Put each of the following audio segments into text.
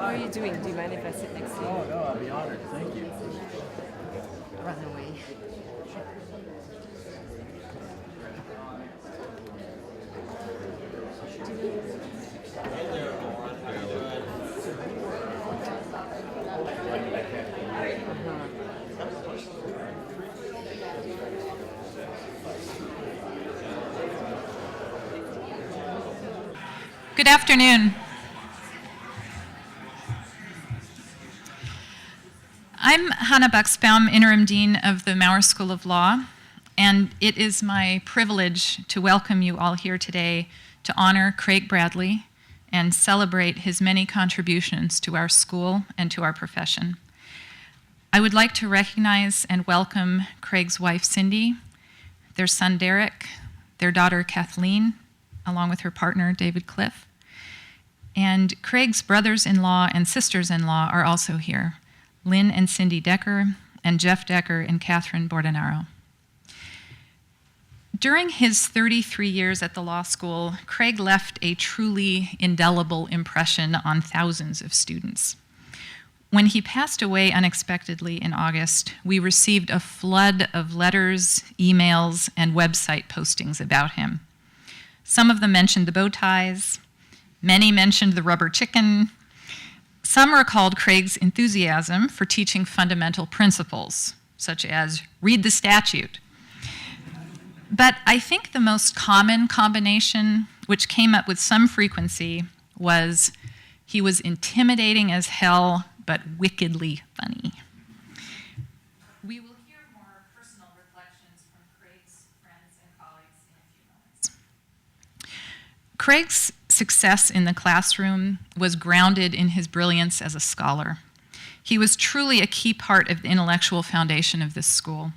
How are you doing? Do you mind if I sit next to you? Oh, no, I'll be honored. Thank you. Run away. Good afternoon. I'm Hannah Buxbaum, Interim Dean of the Maurer School of Law, and it is my privilege to welcome you all here today to honor Craig Bradley and celebrate his many contributions to our school and to our profession. I would like to recognize and welcome Craig's wife, Cindy, their son, Derek, their daughter, Kathleen, along with her partner, David Cliff. And Craig's brothers-in-law and sisters-in-law are also here, Lynn and Cindy Decker, and Jeff Decker and Catherine Bordenaro. During his 33 years at the law school, Craig left a truly indelible impression on thousands of students. When he passed away unexpectedly in August, we received a flood of letters, emails, and website postings about him. Some of them mentioned the bow ties, many mentioned the rubber chicken. Some recalled Craig's enthusiasm for teaching fundamental principles, such as read the statute. But I think the most common combination, which came up with some frequency, was he was intimidating as hell, but wickedly funny. We will hear more personal reflections from Craig's friends and colleagues in a few moments. Craig's success in the classroom was grounded in his brilliance as a scholar. He was truly a key part of the intellectual foundation of this school.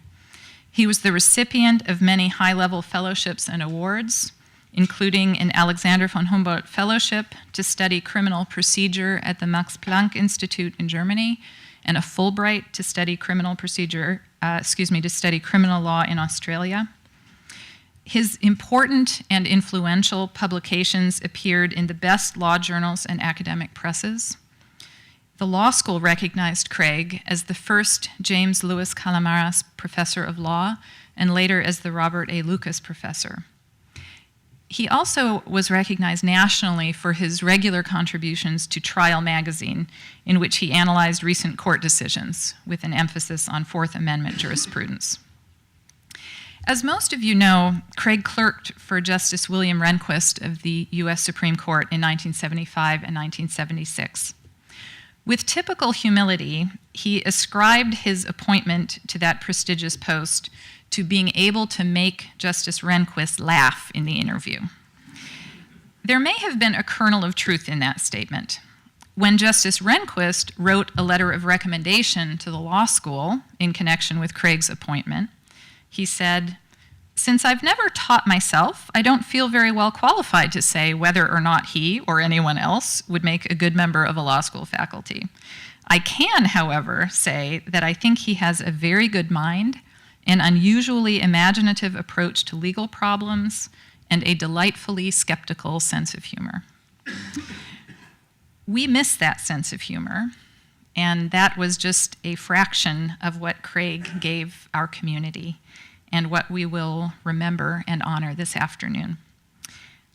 He was the recipient of many high-level fellowships and awards, including an Alexander von Humboldt Fellowship to study criminal procedure at the Max Planck Institute in Germany, and a Fulbright to study criminal law in Australia. His important and influential publications appeared in the best law journals and academic presses. The law school recognized Craig as the first James Lewis Calamaras Professor of Law, and later as the Robert A. Lucas Professor. He also was recognized nationally for his regular contributions to Trial magazine, in which he analyzed recent court decisions with an emphasis on Fourth Amendment jurisprudence. As most of you know, Craig clerked for Justice William Rehnquist of the U.S. Supreme Court in 1975 and 1976. With typical humility, he ascribed his appointment to that prestigious post to being able to make Justice Rehnquist laugh in the interview. There may have been a kernel of truth in that statement. When Justice Rehnquist wrote a letter of recommendation to the law school in connection with Craig's appointment, he said, "Since I've never taught myself, I don't feel very well qualified to say whether or not he or anyone else would make a good member of a law school faculty. I can, however, say that I think he has a very good mind, an unusually imaginative approach to legal problems, and a delightfully skeptical sense of humor." We miss that sense of humor, and that was just a fraction of what Craig gave our community and what we will remember and honor this afternoon.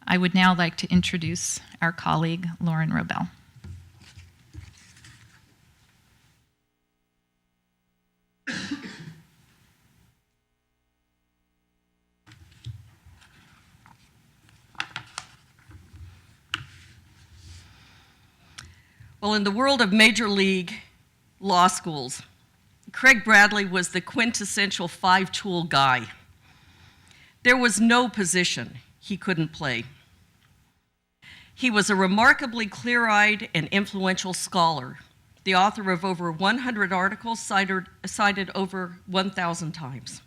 I would now like to introduce our colleague, Lauren Robel. Well, in the world of major league law schools, Craig Bradley was the quintessential five-tool guy. There was no position he couldn't play. He was a remarkably clear-eyed and influential scholar, the author of over 100 articles cited over 1,000 times.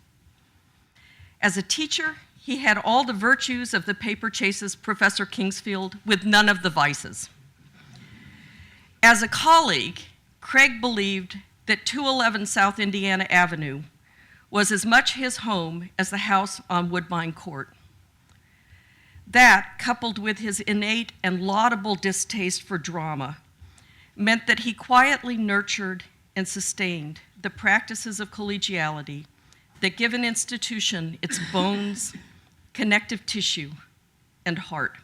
As a teacher, he had all the virtues of the paper chases Professor Kingsfield with none of the vices. As a colleague, Craig believed that 211 South Indiana Avenue was as much his home as the house on Woodbine Court. That, coupled with his innate and laudable distaste for drama, meant that he quietly nurtured and sustained the practices of collegiality that give an institution its bones, connective tissue, and heart.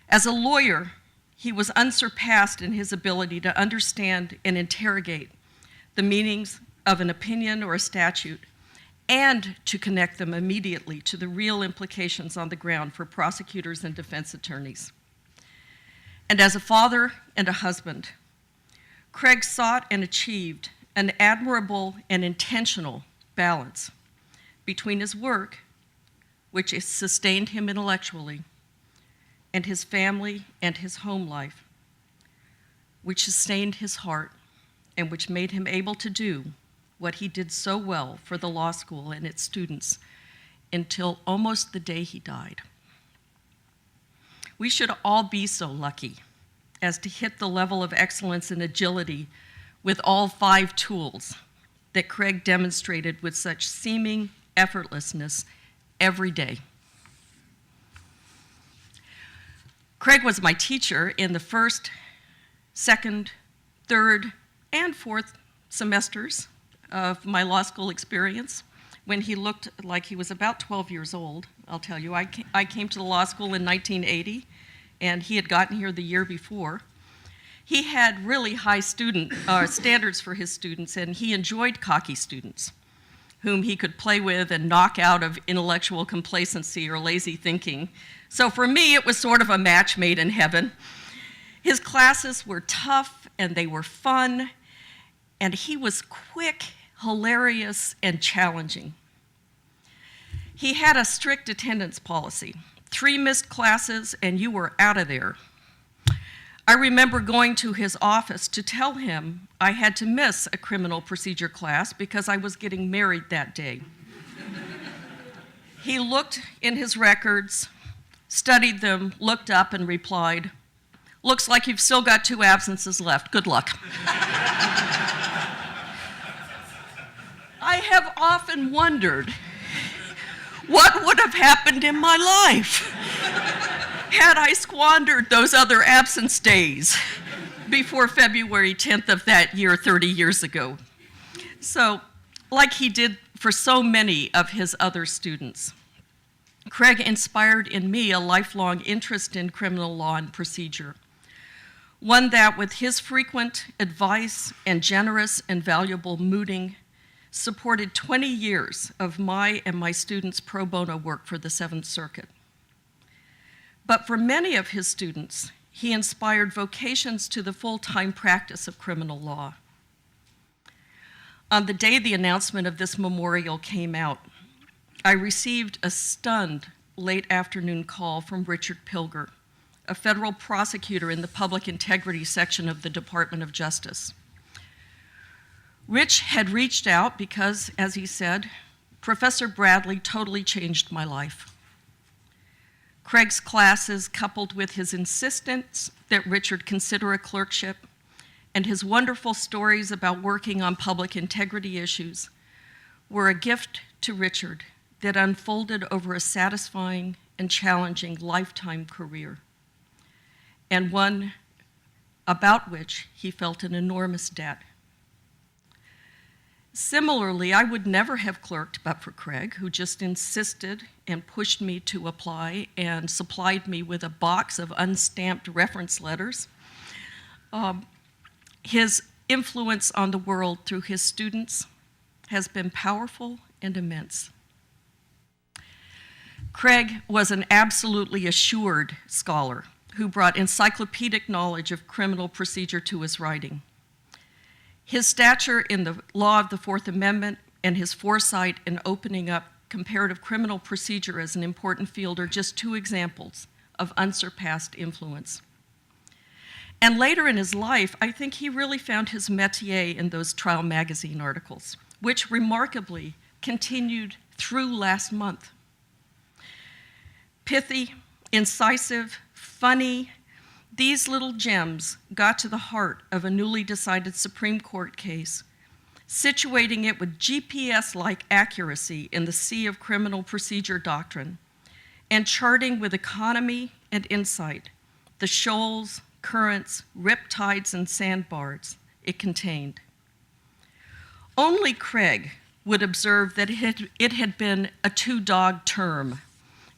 As a lawyer, he was unsurpassed in his ability to understand and interrogate the meanings of an opinion or a statute, and to connect them immediately to the real implications on the ground for prosecutors and defense attorneys. And as a father and a husband, Craig sought and achieved an admirable and intentional balance between his work, which sustained him intellectually, and his family and his home life, which sustained his heart and which made him able to do what he did so well for the law school and its students until almost the day he died. We should all be so lucky as to hit the level of excellence and agility with all 5 tools that Craig demonstrated with such seeming effortlessness every day. Craig was my teacher in the first, second, third, and fourth semesters of my law school experience, when he looked like he was about 12 years old. I'll tell you, I came to the law school in 1980, and he had gotten here the year before. He had really high standards for his students, and he enjoyed cocky students whom he could play with and knock out of intellectual complacency or lazy thinking. So for me, it was sort of a match made in heaven. His classes were tough and they were fun, and he was quick, hilarious, and challenging. He had a strict attendance policy. 3 missed classes and you were out of there. I remember going to his office to tell him I had to miss a criminal procedure class because I was getting married that day. He looked in his records, studied them, looked up, and replied, "Looks like you've still got 2 absences left. Good luck." I have often wondered what would have happened in my life had I squandered those other absence days before February 10th of that year, 30 years ago. So, like he did for so many of his other students, Craig inspired in me a lifelong interest in criminal law and procedure, one that, with his frequent advice and generous and valuable mooting, supported 20 years of my and my students' pro bono work for the Seventh Circuit. But for many of his students, he inspired vocations to the full-time practice of criminal law. On the day the announcement of this memorial came out, I received a stunned late afternoon call from Richard Pilger, a federal prosecutor in the Public Integrity section of the Department of Justice. Rich had reached out because, as he said, Professor Bradley totally changed my life. Craig's classes, coupled with his insistence that Richard consider a clerkship, and his wonderful stories about working on public integrity issues, were a gift to Richard that unfolded over a satisfying and challenging lifetime career, and one about which he felt an enormous debt. Similarly, I would never have clerked but for Craig, who just insisted and pushed me to apply and supplied me with a box of unstamped reference letters. His influence on the world through his students has been powerful and immense. Craig was an absolutely assured scholar who brought encyclopedic knowledge of criminal procedure to his writing. His stature in the law of the Fourth Amendment and his foresight in opening up comparative criminal procedure as an important field are just 2 examples of unsurpassed influence. And later in his life, I think he really found his métier in those Trial magazine articles, which remarkably continued through last month. Pithy, incisive, funny, these little gems got to the heart of a newly decided Supreme Court case, situating it with GPS-like accuracy in the sea of criminal procedure doctrine, and charting with economy and insight the shoals, currents, riptides, and sandbars it contained. Only Craig would observe that it had been a two-dog term,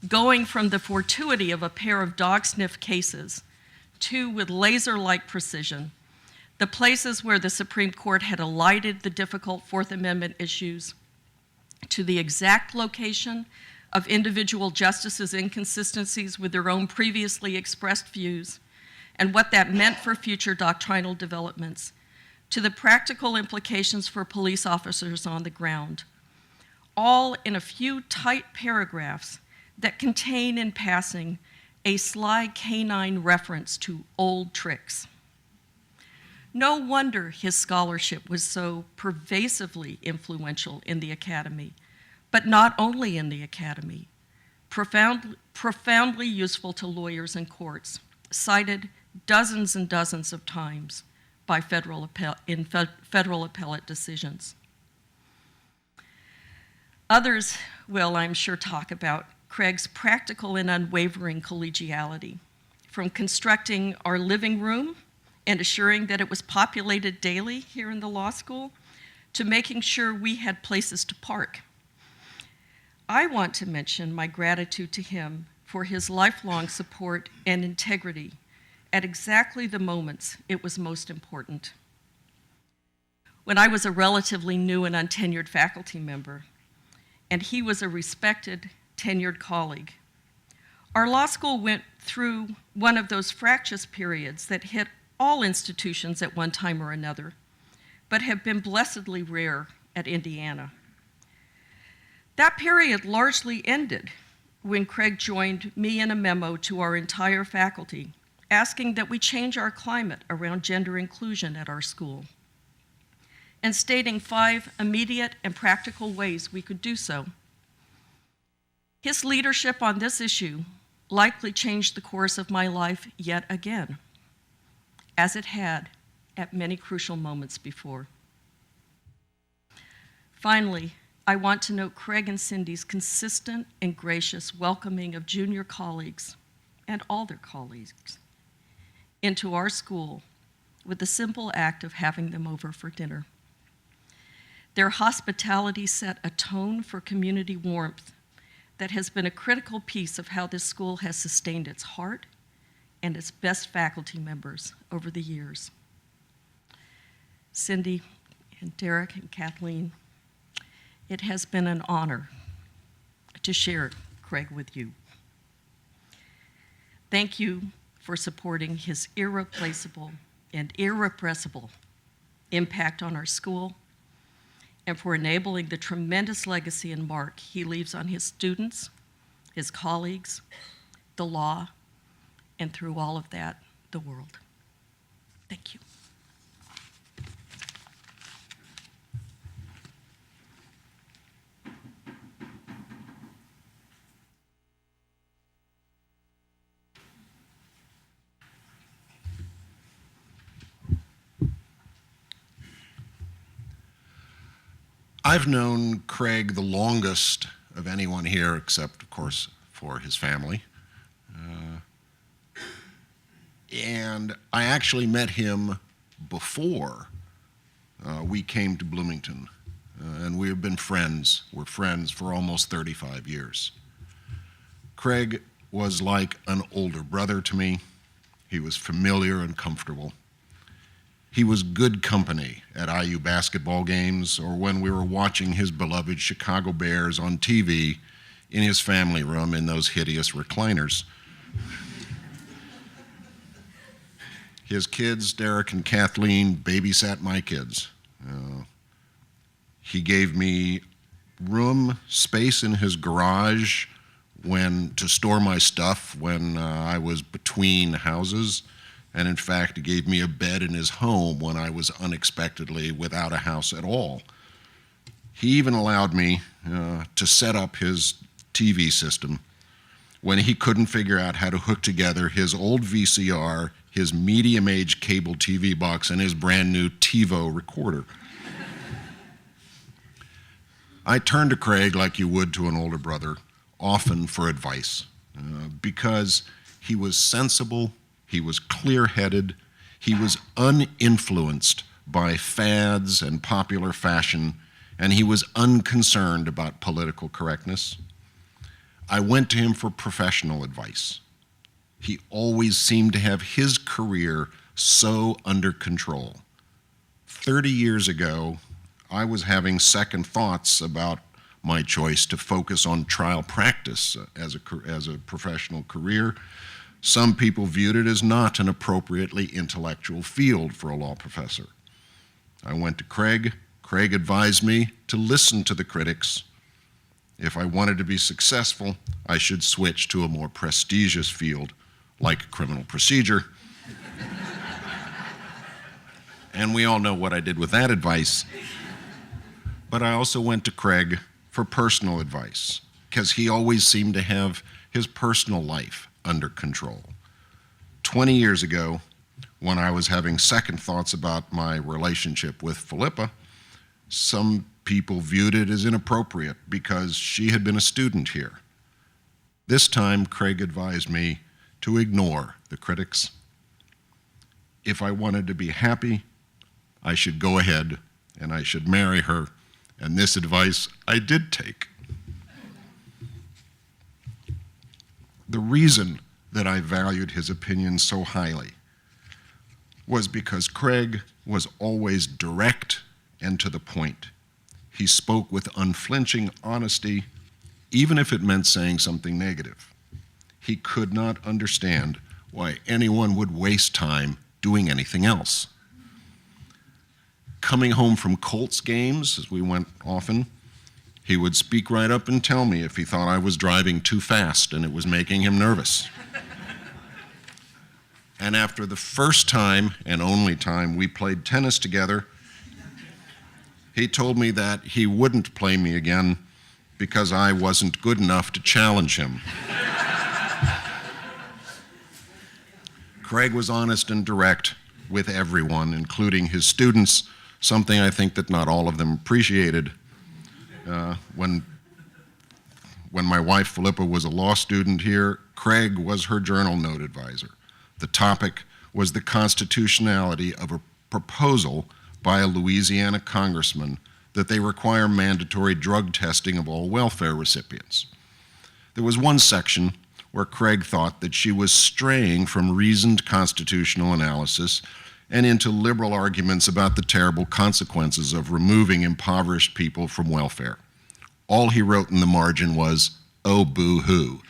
going from the fortuity of a pair of dog sniff cases to, with laser-like precision, the places where the Supreme Court had elided the difficult Fourth Amendment issues, to the exact location of individual justices' inconsistencies with their own previously expressed views, and what that meant for future doctrinal developments, to the practical implications for police officers on the ground, all in a few tight paragraphs that contain in passing a sly canine reference to old tricks. No wonder his scholarship was so pervasively influential in the academy, but not only in the academy, profoundly useful to lawyers and courts, cited dozens and dozens of times by federal appellate decisions. Others will, I'm sure, talk about Craig's practical and unwavering collegiality, from constructing our living room and assuring that it was populated daily here in the law school, to making sure we had places to park. I want to mention my gratitude to him for his lifelong support and integrity at exactly the moments it was most important. When I was a relatively new and untenured faculty member, and he was a respected, tenured colleague, our law school went through one of those fractious periods that hit all institutions at one time or another, but have been blessedly rare at Indiana. That period largely ended when Craig joined me in a memo to our entire faculty asking that we change our climate around gender inclusion at our school, and stating 5 immediate and practical ways we could do so. His leadership on this issue likely changed the course of my life yet again, as it had at many crucial moments before. Finally, I want to note Craig and Cindy's consistent and gracious welcoming of junior colleagues and all their colleagues into our school with the simple act of having them over for dinner. Their hospitality set a tone for community warmth that has been a critical piece of how this school has sustained its heart and its best faculty members over the years. Cindy and Derek and Kathleen, it has been an honor to share Craig with you. Thank you for supporting his irreplaceable and irrepressible impact on our school, and for enabling the tremendous legacy and mark he leaves on his students, his colleagues, the law, and through all of that, the world. Thank you. I've known Craig the longest of anyone here, except, of course, for his family. And I actually met him before we came to Bloomington. And we have been friends. We're friends for almost 35 years. Craig was like an older brother to me. He was familiar and comfortable. He was good company at IU basketball games or when we were watching his beloved Chicago Bears on TV in his family room in those hideous recliners. His kids, Derek and Kathleen, babysat my kids. He gave me room, space in his garage to store my stuff when I was between houses. And in fact, he gave me a bed in his home when I was unexpectedly without a house at all. He even allowed me to set up his TV system when he couldn't figure out how to hook together his old VCR, his medium-age cable TV box, and his brand new TiVo recorder. I turned to Craig like you would to an older brother, often for advice, because he was sensible, He was clear-headed. He was uninfluenced by fads and popular fashion, and he was unconcerned about political correctness. I went to him for professional advice. He always seemed to have his career so under control. 30 years ago, I was having second thoughts about my choice to focus on trial practice as a professional career. Some people viewed it as not an appropriately intellectual field for a law professor. I went to Craig. Craig advised me to listen to the critics. If I wanted to be successful, I should switch to a more prestigious field like criminal procedure. And we all know what I did with that advice. But I also went to Craig for personal advice, because he always seemed to have his personal life under control. 20 years ago, when I was having second thoughts about my relationship with Philippa, some people viewed it as inappropriate because she had been a student here. This time, Craig advised me to ignore the critics. If I wanted to be happy, I should go ahead and I should marry her, and this advice I did take. The reason that I valued his opinion so highly was because Craig was always direct and to the point. He spoke with unflinching honesty, even if it meant saying something negative. He could not understand why anyone would waste time doing anything else. Coming home from Colts games, as we went often, he would speak right up and tell me if he thought I was driving too fast and it was making him nervous. And after the first time and only time we played tennis together, he told me that he wouldn't play me again because I wasn't good enough to challenge him. Craig was honest and direct with everyone, including his students, something I think that not all of them appreciated. When my wife Philippa was a law student here, Craig was her journal note advisor. The topic was the constitutionality of a proposal by a Louisiana congressman that they require mandatory drug testing of all welfare recipients. There was one section where Craig thought that she was straying from reasoned constitutional analysis and into liberal arguments about the terrible consequences of removing impoverished people from welfare. All he wrote in the margin was, "Oh, boo-hoo."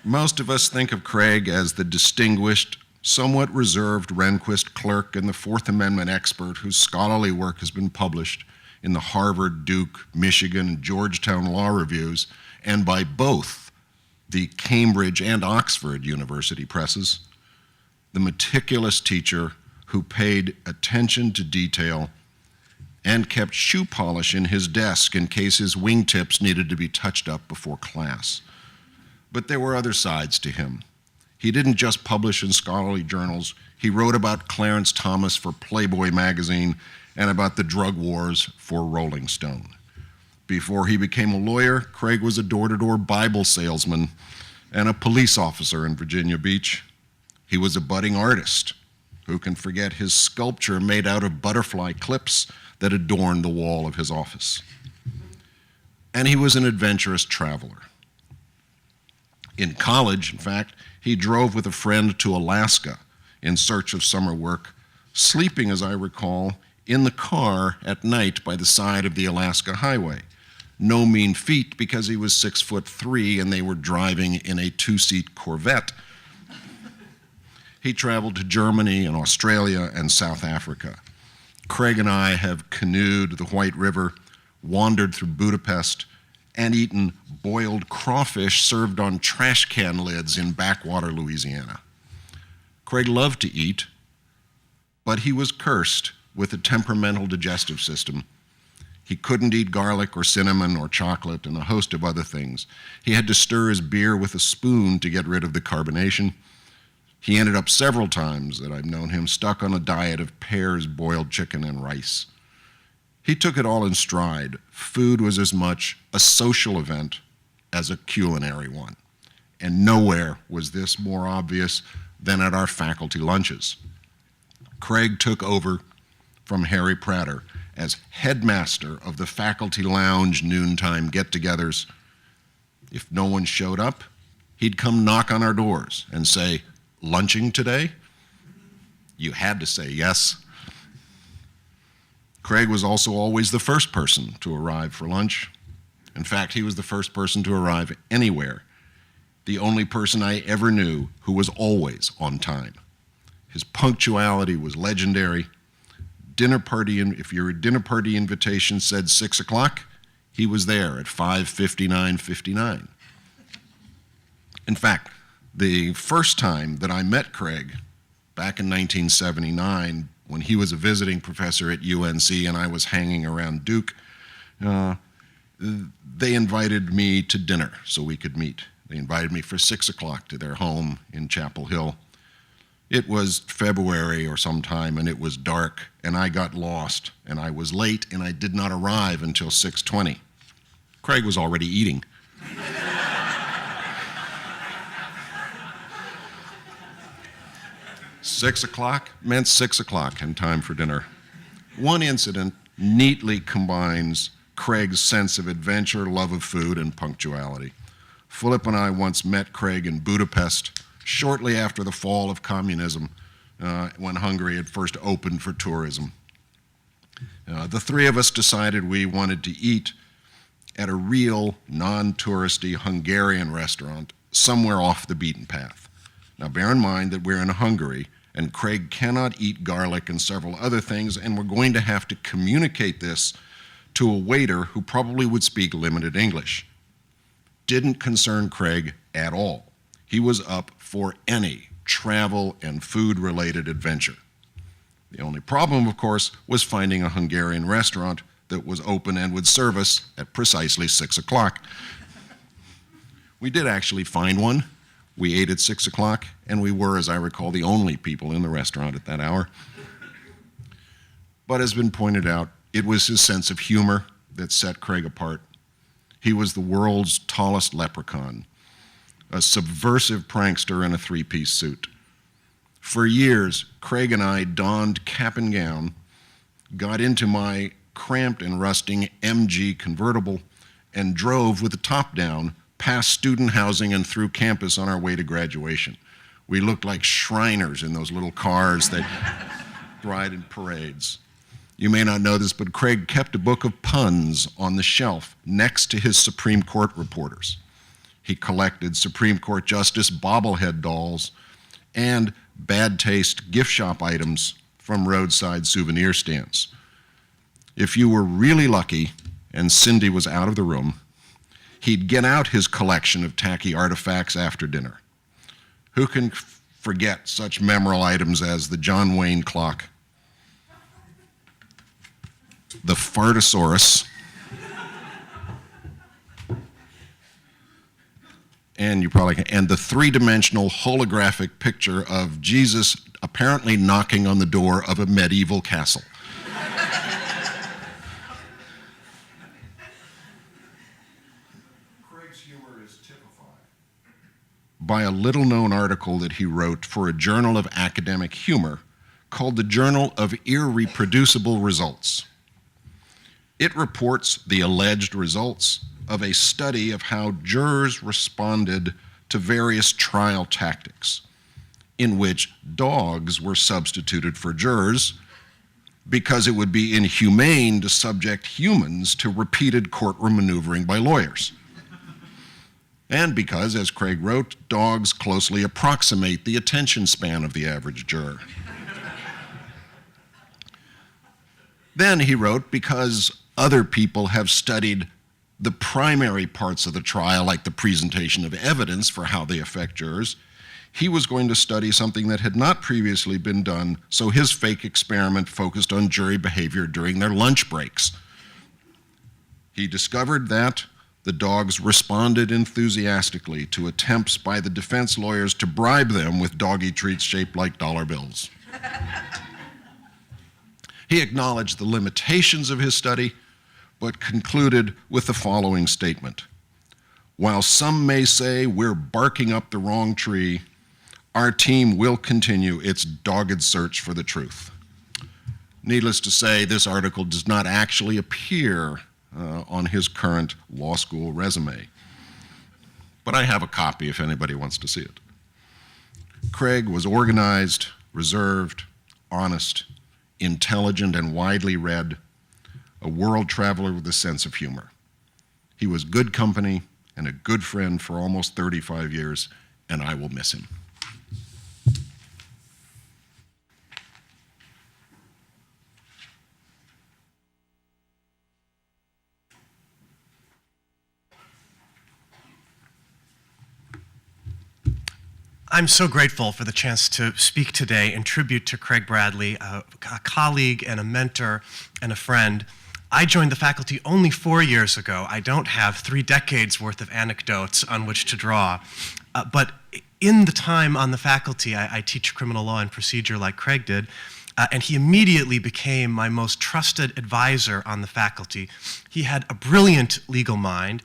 Most of us think of Craig as the distinguished, somewhat reserved Rehnquist clerk and the Fourth Amendment expert whose scholarly work has been published in the Harvard, Duke, Michigan, and Georgetown law reviews, and by both the Cambridge and Oxford university presses. The meticulous teacher who paid attention to detail and kept shoe polish in his desk in case his wingtips needed to be touched up before class. But there were other sides to him. He didn't just publish in scholarly journals. He wrote about Clarence Thomas for Playboy magazine and about the drug wars for Rolling Stone. Before he became a lawyer, Craig was a door-to-door Bible salesman and a police officer in Virginia Beach. He was a budding artist. Who can forget his sculpture made out of butterfly clips that adorned the wall of his office? And he was an adventurous traveler. In college, in fact, he drove with a friend to Alaska in search of summer work, sleeping, as I recall, in the car at night by the side of the Alaska highway. No mean feat because he was 6'3" and they were driving in a two-seat Corvette. He traveled to Germany and Australia and South Africa. Craig and I have canoed the White River, wandered through Budapest, and eaten boiled crawfish served on trash can lids in backwater Louisiana. Craig loved to eat, but he was cursed with a temperamental digestive system. He couldn't eat garlic or cinnamon or chocolate and a host of other things. He had to stir his beer with a spoon to get rid of the carbonation. He ended up several times that I've known him stuck on a diet of pears, boiled chicken, and rice. He took it all in stride. Food was as much a social event as a culinary one. And nowhere was this more obvious than at our faculty lunches. Craig took over from Harry Prater as headmaster of the faculty lounge noontime get-togethers. If no one showed up, he'd come knock on our doors and say, "Lunching today?" You had to say yes. Craig was also always the first person to arrive for lunch. In fact, he was the first person to arrive anywhere, the only person I ever knew who was always on time. His punctuality was legendary. If your dinner party invitation said 6 o'clock, he was there at 5:59:59. In fact, the first time that I met Craig, back in 1979, when he was a visiting professor at UNC and I was hanging around Duke, they invited me to dinner so we could meet. They invited me for 6 o'clock to their home in Chapel Hill. It was February or sometime, and it was dark, and I got lost, and I was late, and I did not arrive until 6:20. Craig was already eating. 6 o'clock meant 6 o'clock and time for dinner. One incident neatly combines Craig's sense of adventure, love of food, and punctuality. Philip and I once met Craig in Budapest shortly after the fall of communism, when Hungary had first opened for tourism. The three of us decided we wanted to eat at a real non-touristy Hungarian restaurant somewhere off the beaten path. Now bear in mind that we're in Hungary, and Craig cannot eat garlic and several other things, and we're going to have to communicate this to a waiter who probably would speak limited English. Didn't concern Craig at all. He was up for any travel and food-related adventure. The only problem, of course, was finding a Hungarian restaurant that was open and would serve us at precisely 6 o'clock. We did actually find one. We ate at 6 o'clock, and we were, as I recall, the only people in the restaurant at that hour. But as been pointed out, it was his sense of humor that set Craig apart. He was the world's tallest leprechaun, a subversive prankster in a three-piece suit. For years, Craig and I donned cap and gown, got into my cramped and rusting MG convertible, and drove with the top down past student housing and through campus on our way to graduation. We looked like Shriners in those little cars that ride in parades. You may not know this, but Craig kept a book of puns on the shelf next to his Supreme Court reporters. He collected Supreme Court Justice bobblehead dolls and bad taste gift shop items from roadside souvenir stands. If you were really lucky and Cindy was out of the room, he'd get out his collection of tacky artifacts after dinner. Who can forget such memorable items as the John Wayne clock, the Fartosaurus, and the three-dimensional holographic picture of Jesus apparently knocking on the door of a medieval castle. Craig's humor is typified by a little-known article that he wrote for a journal of academic humor called the Journal of Irreproducible Results. It reports the alleged results of a study of how jurors responded to various trial tactics, in which dogs were substituted for jurors because it would be inhumane to subject humans to repeated courtroom maneuvering by lawyers. And because, as Craig wrote, dogs closely approximate the attention span of the average juror. Then he wrote, because other people have studied the primary parts of the trial, like the presentation of evidence for how they affect jurors, he was going to study something that had not previously been done, so his fake experiment focused on jury behavior during their lunch breaks. He discovered that the dogs responded enthusiastically to attempts by the defense lawyers to bribe them with doggy treats shaped like dollar bills. He acknowledged the limitations of his study, but concluded with the following statement: "While some may say we're barking up the wrong tree, our team will continue its dogged search for the truth." Needless to say, this article does not actually appear on his current law school resume, but I have a copy if anybody wants to see it. Craig was organized, reserved, honest, intelligent, and widely read, a world traveler with a sense of humor. He was good company and a good friend for almost 35 years, and I will miss him. I'm so grateful for the chance to speak today in tribute to Craig Bradley, a colleague and a mentor and a friend. I joined the faculty only 4 years ago. I don't have 3 decades worth of anecdotes on which to draw. But in the time on the faculty, I teach criminal law and procedure like Craig did, and he immediately became my most trusted advisor on the faculty. He had a brilliant legal mind,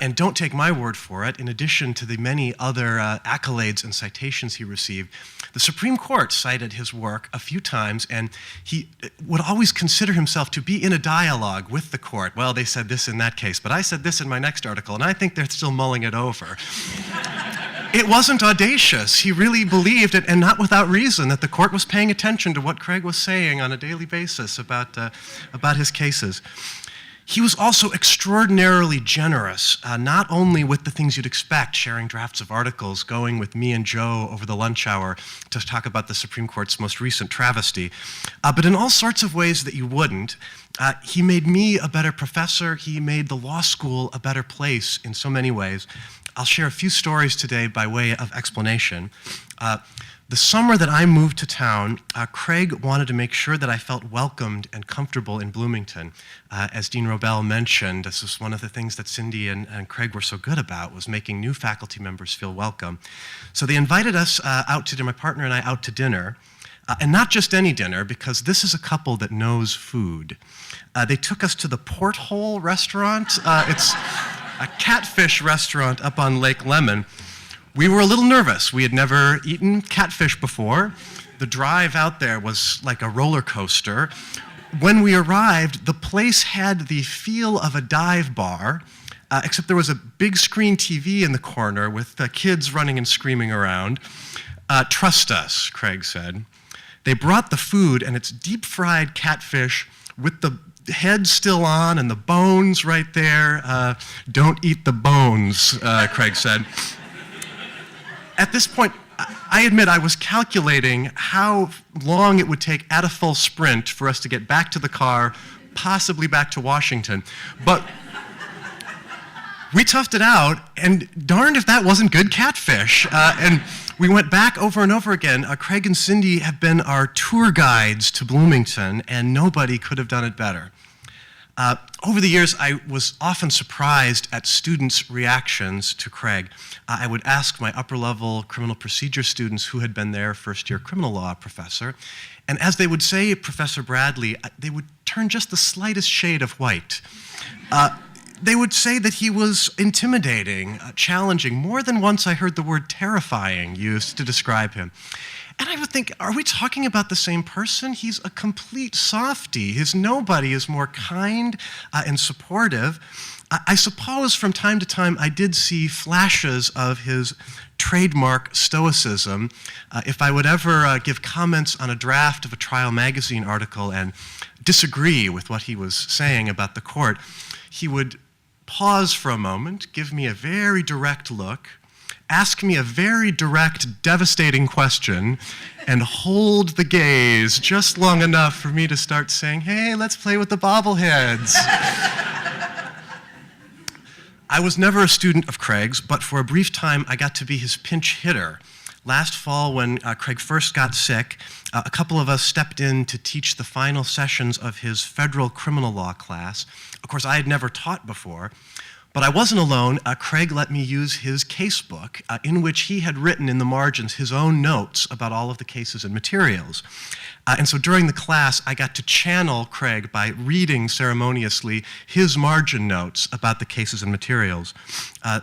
and don't take my word for it, in addition to the many other accolades and citations he received, the Supreme Court cited his work a few times, and he would always consider himself to be in a dialogue with the court. Well, they said this in that case, but I said this in my next article, and I think they're still mulling it over. It wasn't audacious. He really believed, and not without reason, that the court was paying attention to what Craig was saying on a daily basis about his cases. He was also extraordinarily generous, not only with the things you'd expect, sharing drafts of articles, going with me and Joe over the lunch hour to talk about the Supreme Court's most recent travesty, but in all sorts of ways that you wouldn't. He made me a better professor. He made the law school a better place in so many ways. I'll share a few stories today by way of explanation. The summer that I moved to town, Craig wanted to make sure that I felt welcomed and comfortable in Bloomington. As Dean Robel mentioned, this was one of the things that Cindy and Craig were so good about, was making new faculty members feel welcome. So they invited us out to dinner, my partner and I, out to dinner. And not just any dinner, because this is a couple that knows food. They took us to the Porthole restaurant. It's a catfish restaurant up on Lake Lemon. We were a little nervous. We had never eaten catfish before. The drive out there was like a roller coaster. When we arrived, the place had the feel of a dive bar, except there was a big screen TV in the corner with kids running and screaming around. Trust us, Craig said. They brought the food, and it's deep-fried catfish with the head still on and the bones right there. Don't eat the bones, Craig said. At this point, I admit I was calculating how long it would take at a full sprint for us to get back to the car, possibly back to Washington. But we toughed it out, and darned if that wasn't good catfish. And we went back over and over again. Craig and Cindy have been our tour guides to Bloomington, and nobody could have done it better. Over the years, I was often surprised at students' reactions to Craig. I would ask my upper-level criminal procedure students who had been their first-year criminal law professor, and as they would say, Professor Bradley, they would turn just the slightest shade of white. They would say that he was intimidating, challenging. More than once I heard the word terrifying used to describe him. And I would think, are we talking about the same person? He's a complete softie. Nobody is more kind and supportive. I suppose from time to time I did see flashes of his trademark stoicism. If I would ever give comments on a draft of a Trial magazine article and disagree with what he was saying about the court, he would pause for a moment, give me a very direct look, ask me a very direct, devastating question, and hold the gaze just long enough for me to start saying, hey, let's play with the bobbleheads. I was never a student of Craig's, but for a brief time I got to be his pinch hitter. Last fall, when Craig first got sick, a couple of us stepped in to teach the final sessions of his federal criminal law class. Of course, I had never taught before. But I wasn't alone. Craig let me use his casebook, in which he had written in the margins his own notes about all of the cases and materials. And so during the class, I got to channel Craig by reading ceremoniously his margin notes about the cases and materials.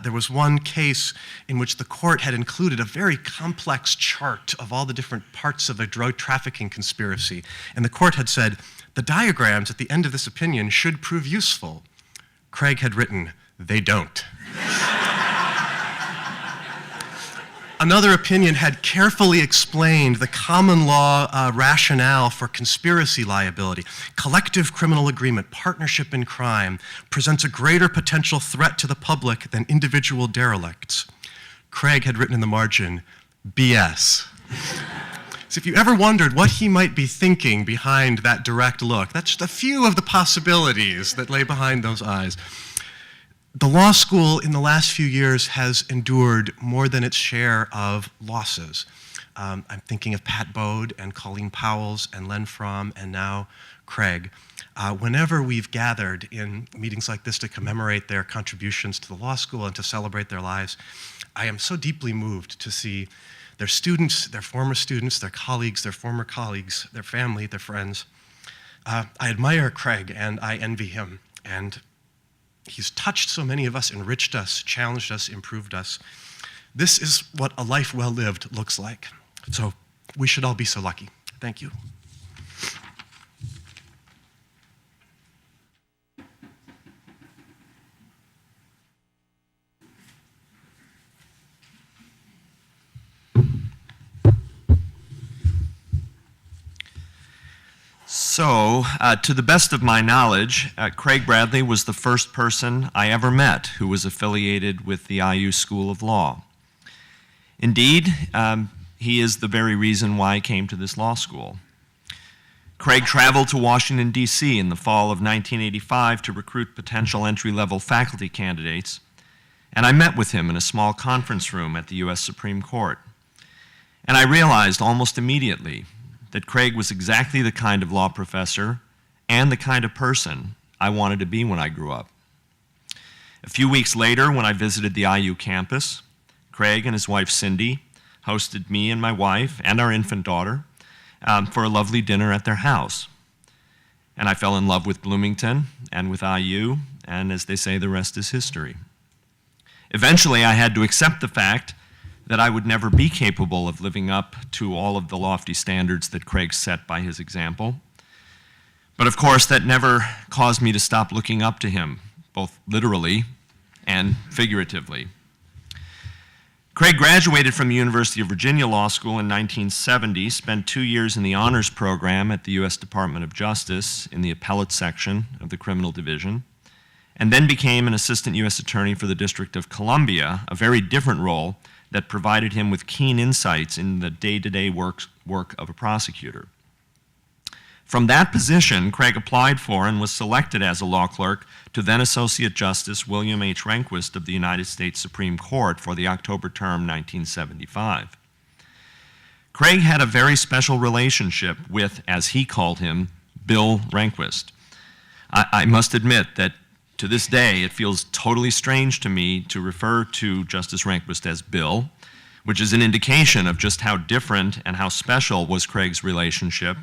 There was one case in which the court had included a very complex chart of all the different parts of a drug trafficking conspiracy. And the court had said, the diagrams at the end of this opinion should prove useful. Craig had written, they don't. Another opinion had carefully explained the common law rationale for conspiracy liability. Collective criminal agreement, partnership in crime, presents a greater potential threat to the public than individual derelicts. Craig had written in the margin, BS. So if you ever wondered what he might be thinking behind that direct look, that's just a few of the possibilities that lay behind those eyes. The law school in the last few years has endured more than its share of losses. I'm thinking of Pat Bode and Colleen Powells and Len Fromm and now Craig. Whenever we've gathered in meetings like this to commemorate their contributions to the law school and to celebrate their lives, I am so deeply moved to see their students, their former students, their colleagues, their former colleagues, their family, their friends. I admire Craig and I envy him. And he's touched so many of us, enriched us, challenged us, improved us. This is what a life well lived looks like. So we should all be so lucky. Thank you. So, to the best of my knowledge, Craig Bradley was the first person I ever met who was affiliated with the IU School of Law. Indeed, he is the very reason why I came to this law school. Craig traveled to Washington, D.C. in the fall of 1985 to recruit potential entry-level faculty candidates, and I met with him in a small conference room at the U.S. Supreme Court. And I realized almost immediately that Craig was exactly the kind of law professor and the kind of person I wanted to be when I grew up. A few weeks later, when I visited the IU campus, Craig and his wife Cindy hosted me and my wife and our infant daughter for a lovely dinner at their house. And I fell in love with Bloomington and with IU, and as they say, the rest is history. Eventually, I had to accept the fact that I would never be capable of living up to all of the lofty standards that Craig set by his example. But of course, that never caused me to stop looking up to him, both literally and figuratively. Craig graduated from the University of Virginia Law School in 1970, spent 2 years in the honors program at the U.S. Department of Justice in the appellate section of the criminal division, and then became an assistant U.S. attorney for the District of Columbia, a very different role that provided him with keen insights in the day-to-day work of a prosecutor. From that position, Craig applied for and was selected as a law clerk to then Associate Justice William H. Rehnquist of the United States Supreme Court for the October term 1975. Craig had a very special relationship with, as he called him, Bill Rehnquist. I must admit that to this day, it feels totally strange to me to refer to Justice Rehnquist as Bill, which is an indication of just how different and how special was Craig's relationship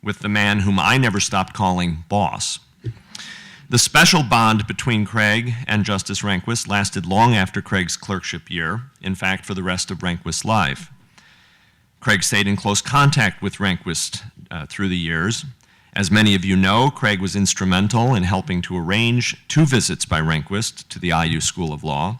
with the man whom I never stopped calling boss. The special bond between Craig and Justice Rehnquist lasted long after Craig's clerkship year, in fact, for the rest of Rehnquist's life. Craig stayed in close contact with Rehnquist through the years. As many of you know, Craig was instrumental in helping to arrange 2 visits by Rehnquist to the IU School of Law,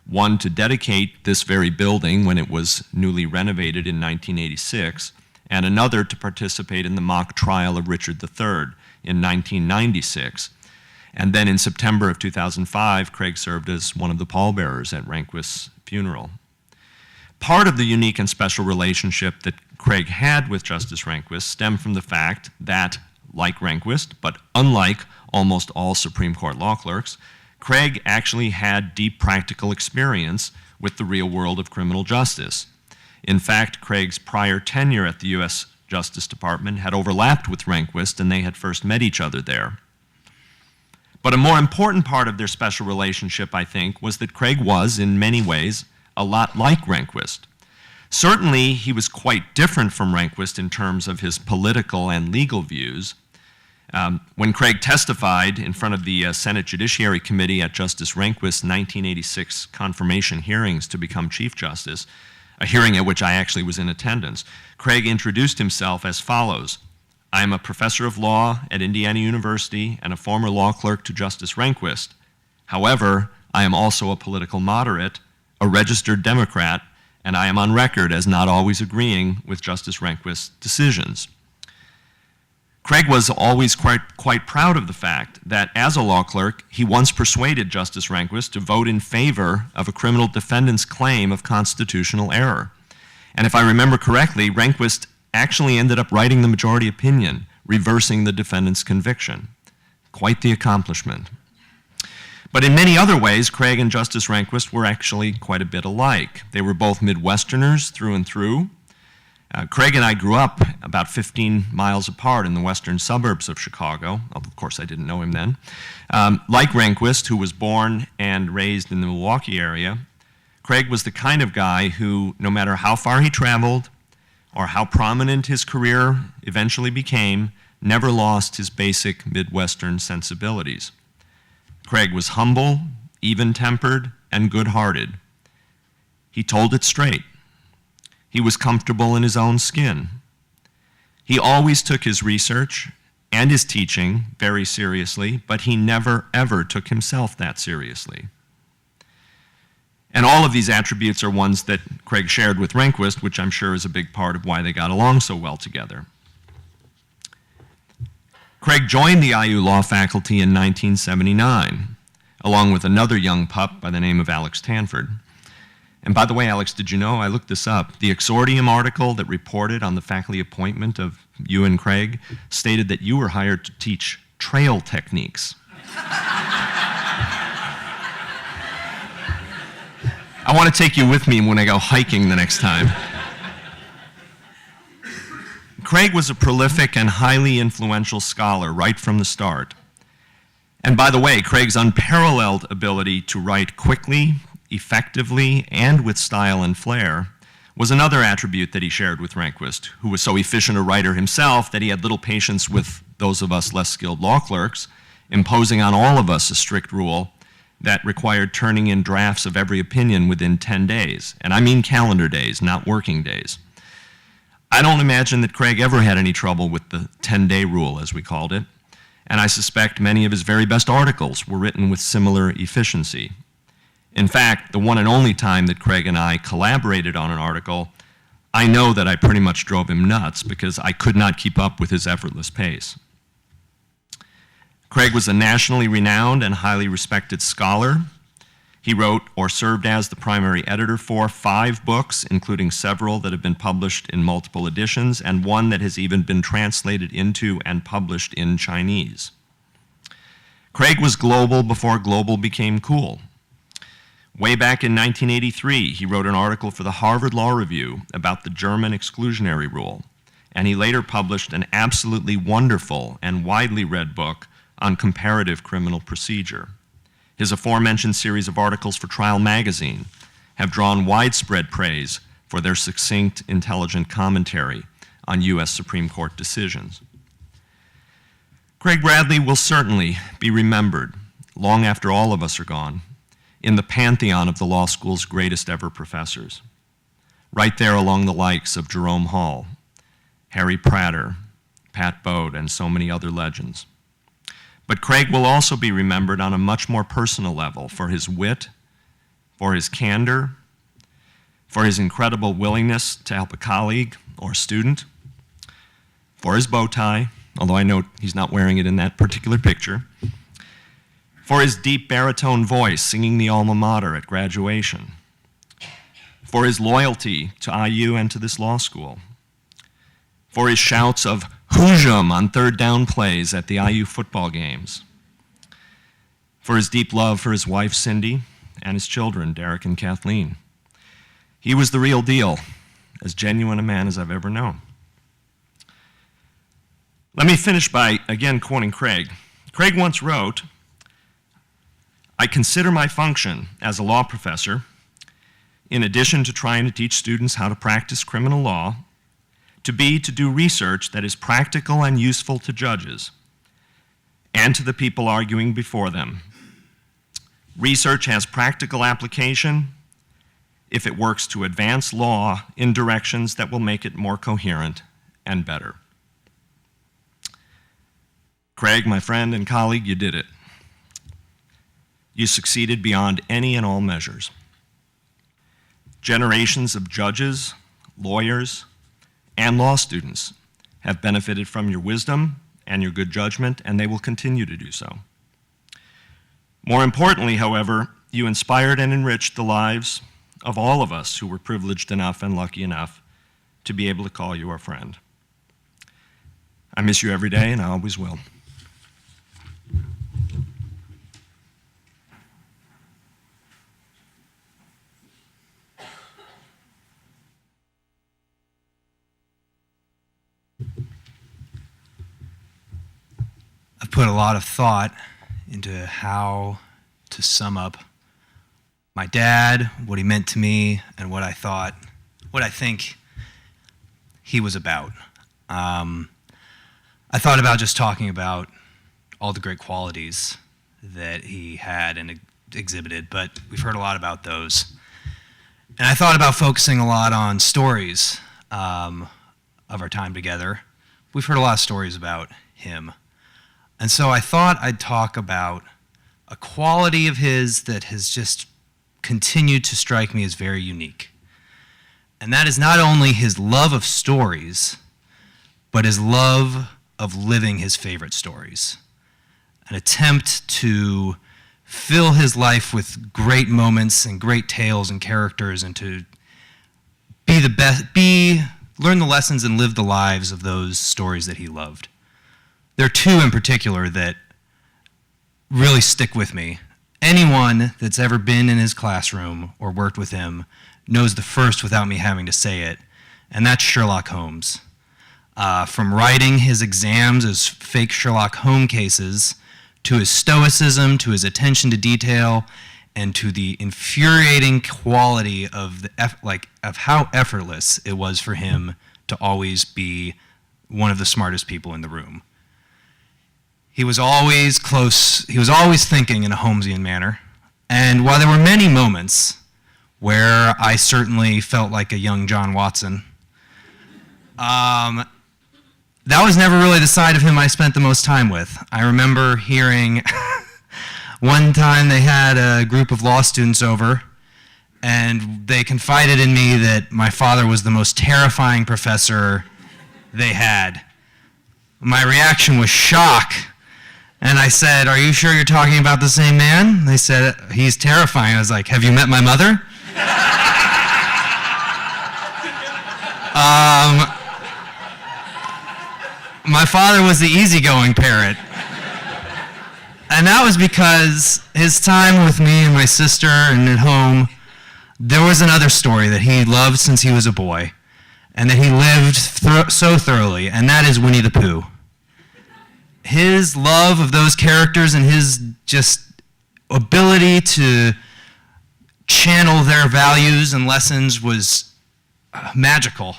one to dedicate this very building when it was newly renovated in 1986, and another to participate in the mock trial of Richard III in 1996. And then in September of 2005, Craig served as one of the pallbearers at Rehnquist's funeral. Part of the unique and special relationship that Craig had with Justice Rehnquist stemmed from the fact that, like Rehnquist, but unlike almost all Supreme Court law clerks, Craig actually had deep practical experience with the real world of criminal justice. In fact, Craig's prior tenure at the U.S. Justice Department had overlapped with Rehnquist, and they had first met each other there. But a more important part of their special relationship, I think, was that Craig was, in many ways, a lot like Rehnquist. Certainly, he was quite different from Rehnquist in terms of his political and legal views. When Craig testified in front of the Senate Judiciary Committee at Justice Rehnquist's 1986 confirmation hearings to become Chief Justice, a hearing at which I actually was in attendance, Craig introduced himself as follows: I am a professor of law at Indiana University and a former law clerk to Justice Rehnquist. However, I am also a political moderate, a registered Democrat, and I am on record as not always agreeing with Justice Rehnquist's decisions. Craig was always quite proud of the fact that, as a law clerk, he once persuaded Justice Rehnquist to vote in favor of a criminal defendant's claim of constitutional error. And if I remember correctly, Rehnquist actually ended up writing the majority opinion, reversing the defendant's conviction. Quite the accomplishment. But in many other ways, Craig and Justice Rehnquist were actually quite a bit alike. They were both Midwesterners through and through. Craig and I grew up about 15 miles apart in the western suburbs of Chicago. Of course, I didn't know him then. Like Rehnquist, who was born and raised in the Milwaukee area, Craig was the kind of guy who, no matter how far he traveled or how prominent his career eventually became, never lost his basic Midwestern sensibilities. Craig was humble, even-tempered, and good-hearted. He told it straight. He was comfortable in his own skin. He always took his research and his teaching very seriously, but he never, ever took himself that seriously. And all of these attributes are ones that Craig shared with Rehnquist, which I'm sure is a big part of why they got along so well together. Craig joined the IU law faculty in 1979, along with another young pup by the name of Alex Tanford. And by the way, Alex, did you know, I looked this up, the Exordium article that reported on the faculty appointment of you and Craig stated that you were hired to teach trail techniques. I want to take you with me when I go hiking the next time. Craig was a prolific and highly influential scholar right from the start. And by the way, Craig's unparalleled ability to write quickly, effectively, and with style and flair was another attribute that he shared with Rehnquist, who was so efficient a writer himself that he had little patience with those of us less skilled law clerks, imposing on all of us a strict rule that required turning in drafts of every opinion within 10 days. And I mean calendar days, not working days. I don't imagine that Craig ever had any trouble with the 10-day rule, as we called it, and I suspect many of his very best articles were written with similar efficiency. In fact, the one and only time that Craig and I collaborated on an article, I know that I pretty much drove him nuts because I could not keep up with his effortless pace. Craig was a nationally renowned and highly respected scholar. He wrote or served as the primary editor for 5 books, including several that have been published in multiple editions, and one that has even been translated into and published in Chinese. Craig was global before global became cool. Way back in 1983, he wrote an article for the Harvard Law Review about the German exclusionary rule, and he later published an absolutely wonderful and widely read book on comparative criminal procedure. His aforementioned series of articles for Trial magazine have drawn widespread praise for their succinct, intelligent commentary on U.S. Supreme Court decisions. Craig Bradley will certainly be remembered, long after all of us are gone, in the pantheon of the law school's greatest ever professors, right there along the likes of Jerome Hall, Harry Prater, Pat Bode, and so many other legends. But Craig will also be remembered on a much more personal level for his wit, for his candor, for his incredible willingness to help a colleague or student, for his bow tie, although I know he's not wearing it in that particular picture, for his deep baritone voice singing the alma mater at graduation, for his loyalty to IU and to this law school, for his shouts of "Hoosium" on third down plays at the IU football games, for his deep love for his wife Cindy and his children Derek and Kathleen. He was the real deal, as genuine a man as I've ever known. Let me finish by again quoting Craig. Craig once wrote, I consider my function as a law professor, in addition to trying to teach students how to practice criminal law, to be to do research that is practical and useful to judges and to the people arguing before them. Research has practical application if it works to advance law in directions that will make it more coherent and better. Craig, my friend and colleague, you did it. You succeeded beyond any and all measures. Generations of judges, lawyers, and law students have benefited from your wisdom and your good judgment, and they will continue to do so. More importantly, however, you inspired and enriched the lives of all of us who were privileged enough and lucky enough to be able to call you our friend. I miss you every day, and I always will. I've put a lot of thought into how to sum up my dad, what he meant to me, and what I think he was about. I thought about just talking about all the great qualities that he had and exhibited, but we've heard a lot about those. And I thought about focusing a lot on stories of our time together. We've heard a lot of stories about him. And so I thought I'd talk about a quality of his that has just continued to strike me as very unique. And that is not only his love of stories, but his love of living his favorite stories. An attempt to fill his life with great moments and great tales and characters, and to be the best, learn the lessons and live the lives of those stories that he loved. There are two in particular that really stick with me. Anyone that's ever been in his classroom or worked with him knows the first without me having to say it, and that's Sherlock Holmes. From writing his exams as fake Sherlock Holmes cases, to his stoicism, to his attention to detail, and to the infuriating quality of how effortless it was for him to always be one of the smartest people in the room. He was always close, he was always thinking in a Holmesian manner. And while there were many moments where I certainly felt like a young John Watson, that was never really the side of him I spent the most time with. I remember hearing one time they had a group of law students over, and they confided in me that my father was the most terrifying professor they had. My reaction was shock. And I said, "Are you sure you're talking about the same man?" They said, "He's terrifying." I was like, "Have you met my mother?" My father was the easygoing parent. And that was because his time with me and my sister and at home, there was another story that he loved since he was a boy, and that he lived so thoroughly, and that is Winnie the Pooh. His love of those characters and his just ability to channel their values and lessons was magical.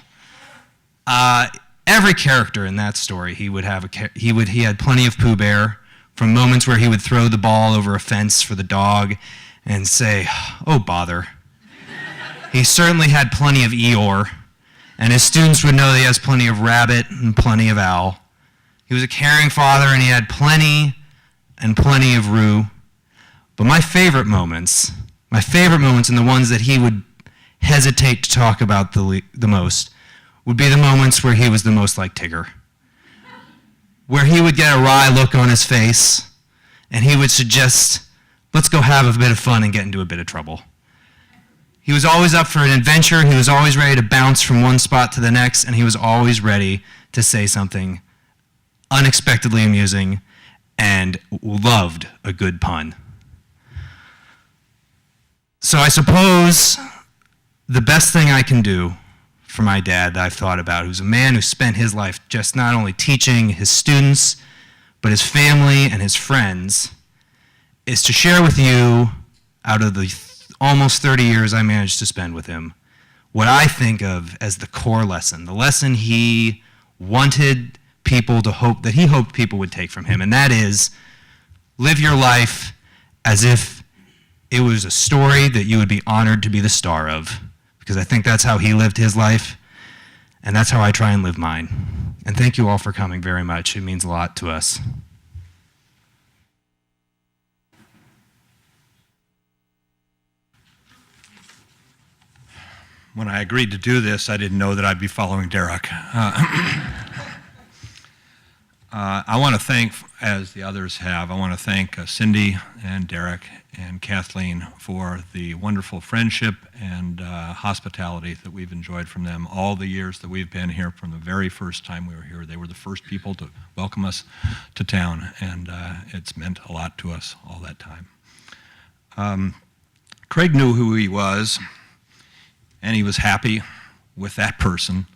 Every character in that story, he had plenty of Pooh Bear, from moments where he would throw the ball over a fence for the dog and say, "Oh, bother." He certainly had plenty of Eeyore, and his students would know that he has plenty of Rabbit and plenty of Owl. He was a caring father, and he had plenty and plenty of Roo. But my favorite moments, and the ones that he would hesitate to talk about the most, would be the moments where he was the most like Tigger. Where he would get a wry look on his face, and he would suggest, "Let's go have a bit of fun and get into a bit of trouble." He was always up for an adventure, he was always ready to bounce from one spot to the next, and he was always ready to say something unexpectedly amusing, and loved a good pun. So I suppose the best thing I can do for my dad that I've thought about, who's a man who spent his life just not only teaching his students, but his family and his friends, is to share with you, out of the almost 30 years I managed to spend with him, what I think of as the core lesson, the lesson he wanted people to hope, that he hoped people would take from him, and that is, live your life as if it was a story that you would be honored to be the star of, because I think that's how he lived his life, and that's how I try and live mine. And thank you all for coming very much. It means a lot to us. When I agreed to do this, I didn't know that I'd be following Derek. I want to thank, as the others have, I want to thank Cindy and Derek and Kathleen for the wonderful friendship and hospitality that we've enjoyed from them all the years that we've been here. From the very first time we were here, they were the first people to welcome us to town, and it's meant a lot to us all that time. Craig knew who he was, and he was happy with that person,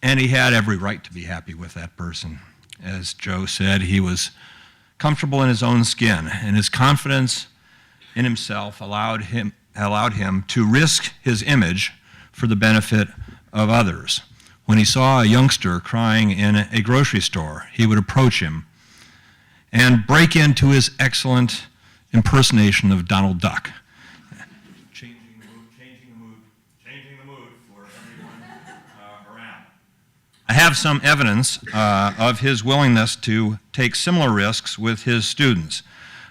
and he had every right to be happy with that person. As Joe said, he was comfortable in his own skin, and his confidence in himself allowed him to risk his image for the benefit of others. When he saw a youngster crying in a grocery store, he would approach him and break into his excellent impersonation of Donald Duck. I have some evidence of his willingness to take similar risks with his students.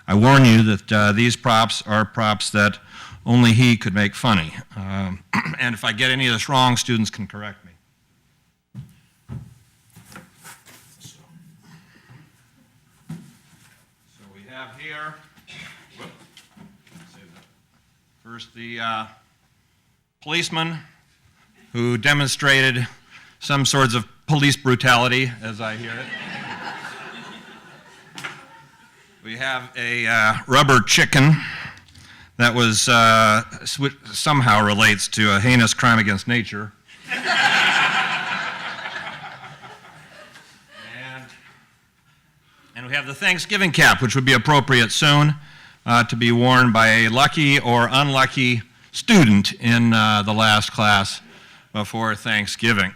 I warn you that these props are props that only he could make funny. And if I get any of this wrong, students can correct me. So we have here, first the policeman who demonstrated some sorts of police brutality, as I hear it. We have a rubber chicken that was somehow relates to a heinous crime against nature. And we have the Thanksgiving cap, which would be appropriate soon to be worn by a lucky or unlucky student in the last class before Thanksgiving.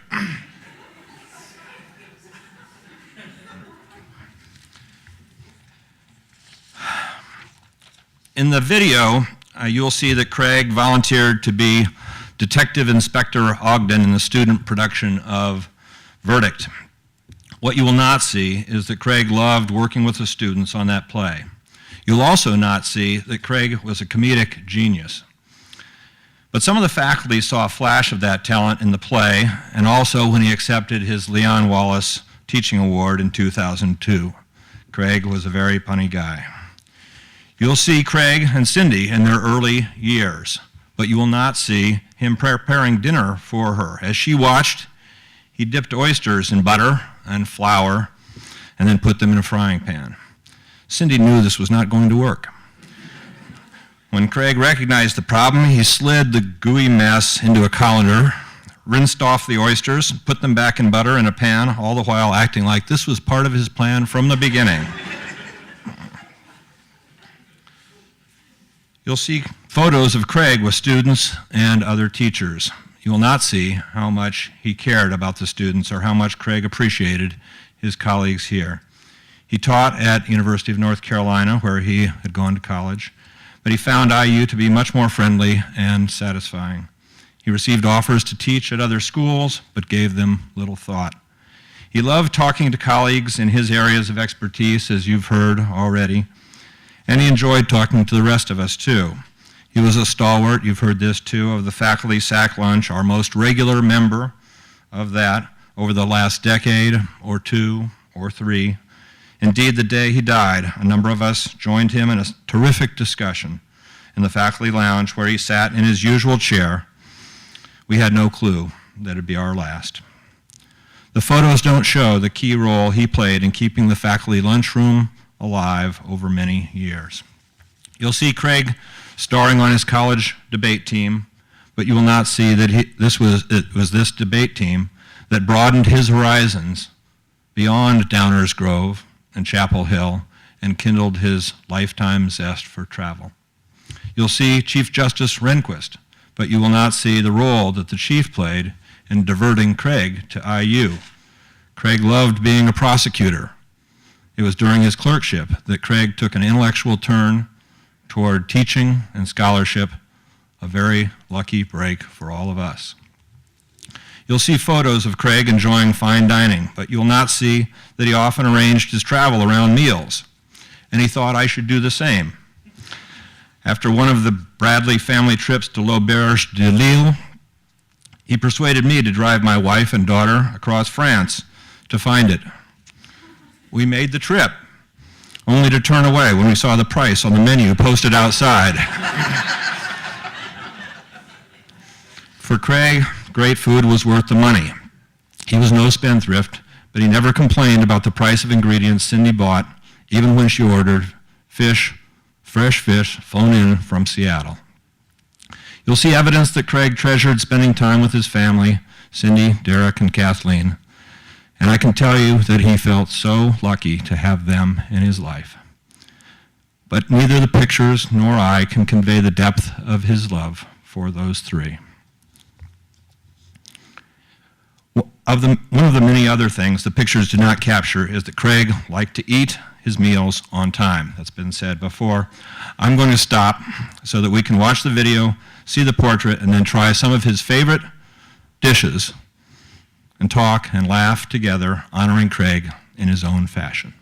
In the video, you'll see that Craig volunteered to be Detective Inspector Ogden in the student production of Verdict. What you will not see is that Craig loved working with the students on that play. You'll also not see that Craig was a comedic genius. But some of the faculty saw a flash of that talent in the play, and also when he accepted his Leon Wallace Teaching Award in 2002. Craig was a very punny guy. You'll see Craig and Cindy in their early years, but you will not see him preparing dinner for her. As she watched, he dipped oysters in butter and flour and then put them in a frying pan. Cindy knew this was not going to work. When Craig recognized the problem, he slid the gooey mess into a colander, rinsed off the oysters, put them back in butter in a pan, all the while acting like this was part of his plan from the beginning. You'll see photos of Craig with students and other teachers. You will not see how much he cared about the students or how much Craig appreciated his colleagues here. He taught at University of North Carolina, where he had gone to college, but he found IU to be much more friendly and satisfying. He received offers to teach at other schools, but gave them little thought. He loved talking to colleagues in his areas of expertise, as you've heard already, and he enjoyed talking to the rest of us, too. He was a stalwart, you've heard this too, of the faculty sack lunch, our most regular member of that over the last decade or two or three. Indeed, the day he died, a number of us joined him in a terrific discussion in the faculty lounge where he sat in his usual chair. We had no clue that it'd be our last. The photos don't show the key role he played in keeping the faculty lunchroom alive over many years. You'll see Craig starring on his college debate team, but you will not see that it was this debate team that broadened his horizons beyond Downers Grove and Chapel Hill and kindled his lifetime zest for travel. You'll see Chief Justice Rehnquist, but you will not see the role that the chief played in diverting Craig to IU. Craig loved being a prosecutor. It was during his clerkship that Craig took an intellectual turn toward teaching and scholarship, a very lucky break for all of us. You'll see photos of Craig enjoying fine dining, but you'll not see that he often arranged his travel around meals, and he thought I should do the same. After one of the Bradley family trips to l'Auberge de Lille, he persuaded me to drive my wife and daughter across France to find it. We made the trip, only to turn away when we saw the price on the menu posted outside. For Craig, great food was worth the money. He was no spendthrift, but he never complained about the price of ingredients Cindy bought, even when she ordered fish, fresh fish, flown in from Seattle. You'll see evidence that Craig treasured spending time with his family, Cindy, Derek, and Kathleen, and I can tell you that he felt so lucky to have them in his life. But neither the pictures nor I can convey the depth of his love for those three. One of the many other things the pictures do not capture is that Craig liked to eat his meals on time. That's been said before. I'm going to stop so that we can watch the video, see the portrait, and then try some of his favorite dishes and talk and laugh together, honoring Craig in his own fashion.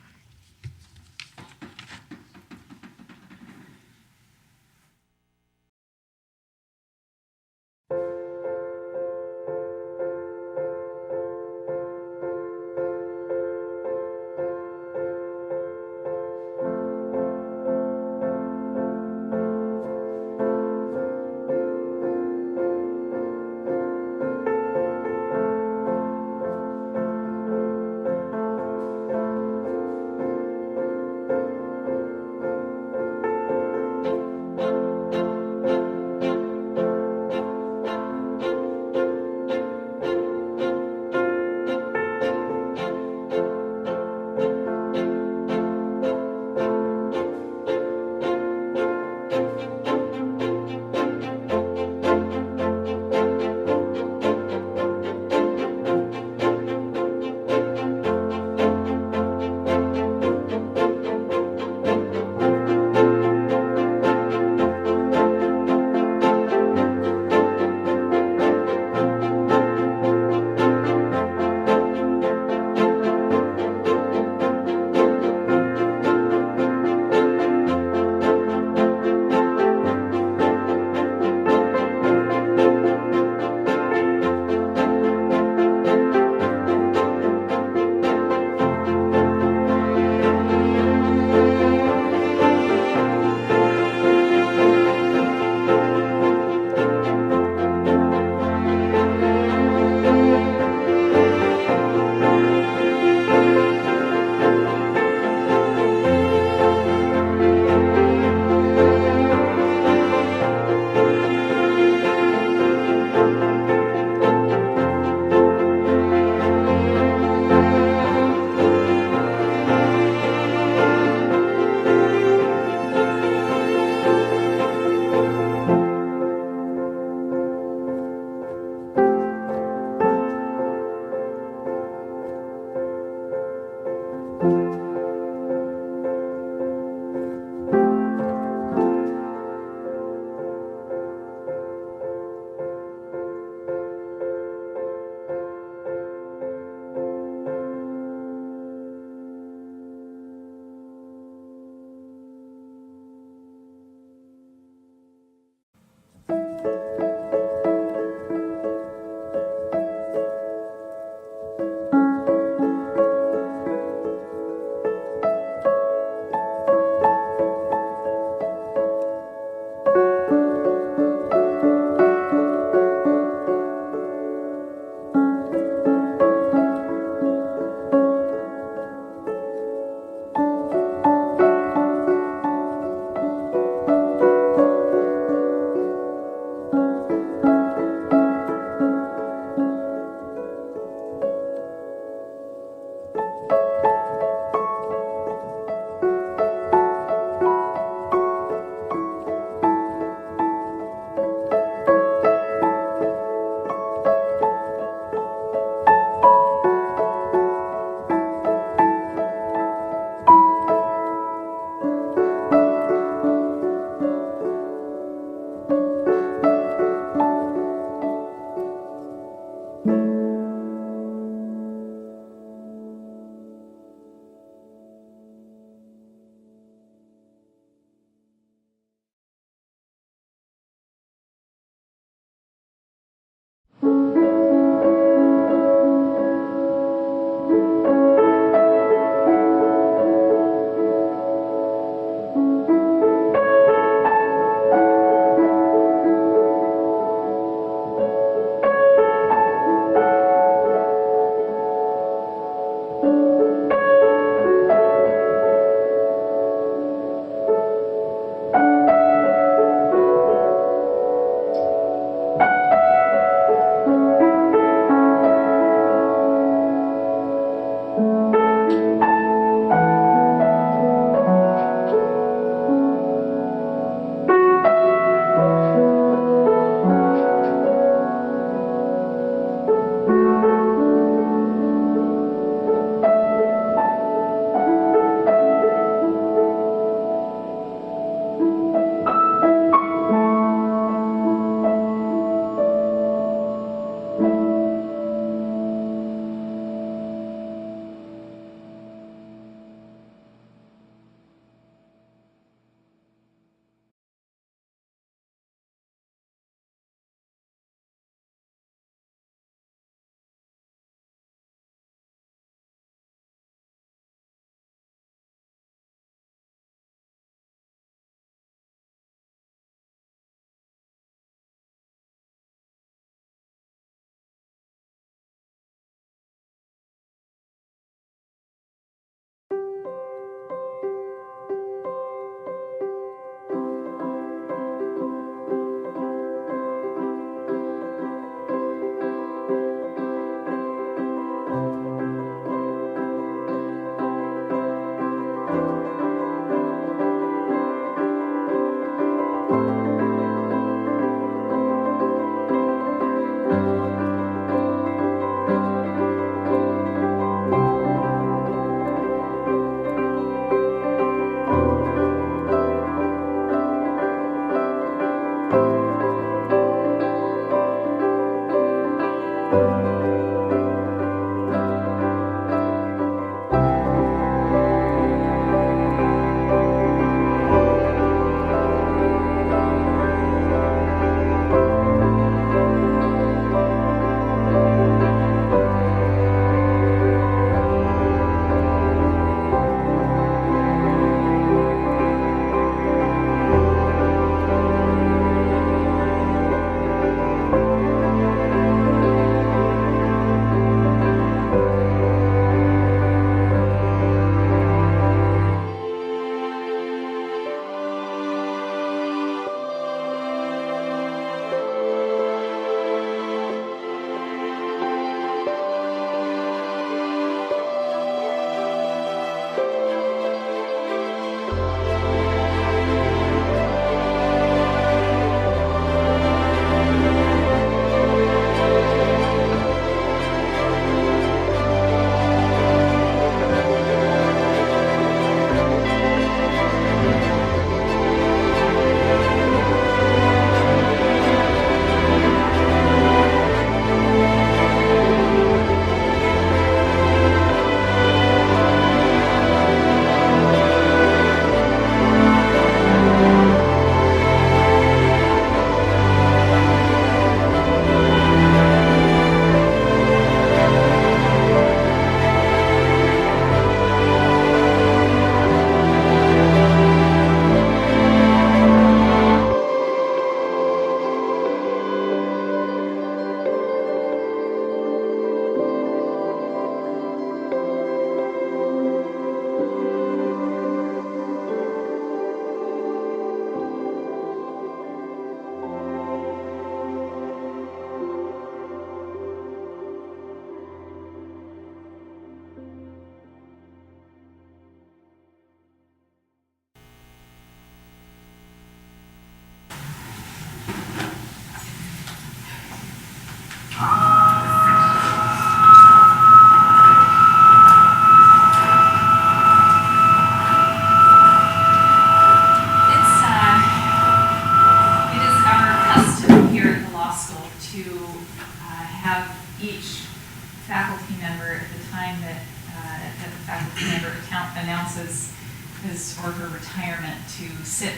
or her retirement to sit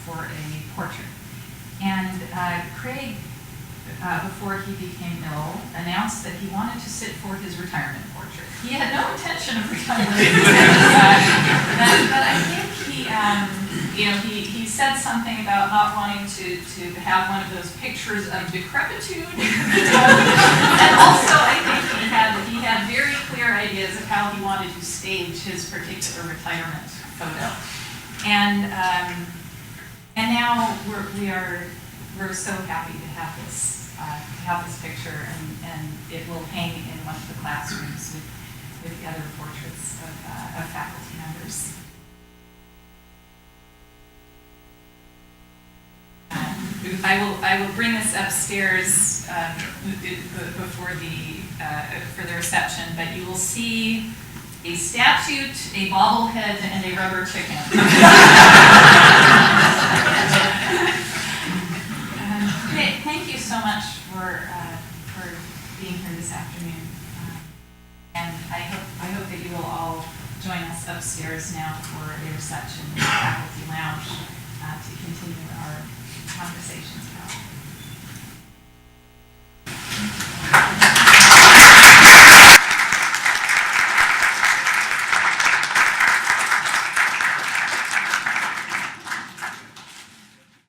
for a portrait. And Craig, before he became ill, announced that he wanted to sit for his retirement portrait. He had no intention of retiring, but I think he said something about not wanting to have one of those pictures of decrepitude. And also, I think he had very clear ideas of how he wanted to stage his particular retirement photo. And now we're so happy to have this picture, and it will hang in one of the classrooms with the other portraits of faculty members. I will bring this upstairs before for the reception, but you will see a statue, a bobblehead, and a rubber chicken. Thank you so much for being here this afternoon, and I hope that you will all join us upstairs now for a reception in the faculty lounge to continue our